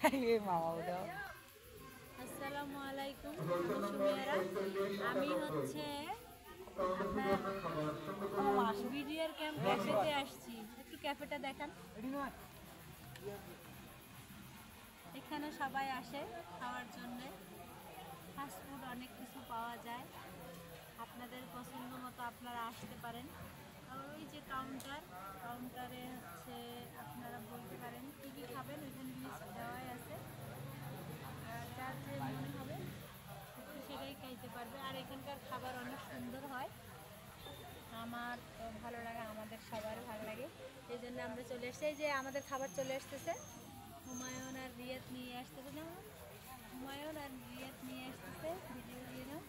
মামা উঠাও। আসসালামু আলাইকুম সুমিয়ারা। আমি হচ্ছে আপনার বিডিআর ক্যাম্প ক্যাফেতে আসছি। একটু ক্যাফেটা দেখান। এখানে সবাই আসে খাওয়ার জন্যে। ফাস্টফুড অনেক কিছু পাওয়া যায়, আপনাদের পছন্দ মতো আপনারা আসতে পারেন। আর ওই যে কাউন্টারে হচ্ছে আপনারা বলতে পারেন কী কী খাবেন, ওইখানে লিস্ট দেওয়াই আছে। যার যে মনে হবে একটু সেটাই খাইতে পারবে। আর এখানকার খাবার অনেক সুন্দর হয়, আমার তো ভালো লাগে, আমাদের সবারও ভালো লাগে। এই জন্য আমরা চলে এসেছি। এই যে আমাদের খাবার চলে আসতেছে, হুমায়ুন আর রিয়াদ নিয়ে আসতেছে না, হুমায়ুন আর রিয়াদ নিয়ে আসতেছে। ভিডিও দিয়ে নাও।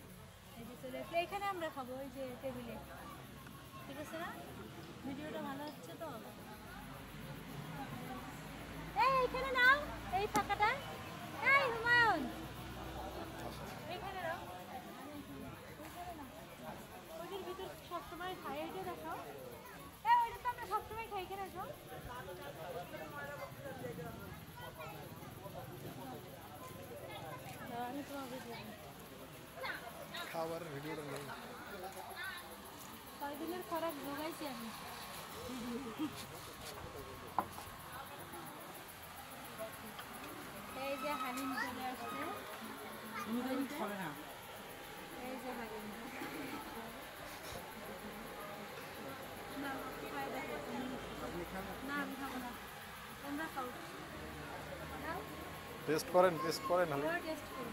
এই যে চলে আসলে এখানে আমরা খাবো, ওই যে টেবিলে। ঠিক আছে না? ভিডিওটা ভালো হচ্ছে তো? এই এইখানে নাও, এই ফাঁকাটা। এই হুমায়ুন এইখানে নাও, ওইটার ভিতর সবসময় খাই, এইটা দেখাও। ওইটা তো আমরা সবসময় খাই, এখানে আসো। আমি তোমাকে খাবার ভিডিওটা নেই। কয়দিনের খোরাক জোগাইছি আমি। এই যে হালিম চলে আসছে, এই যে হালিম। না খাই দেখো তুমি। না আমি খাবো না, তোমরা খাও। টেস্ট করেন, টেস্ট করেন। টেস্ট করো।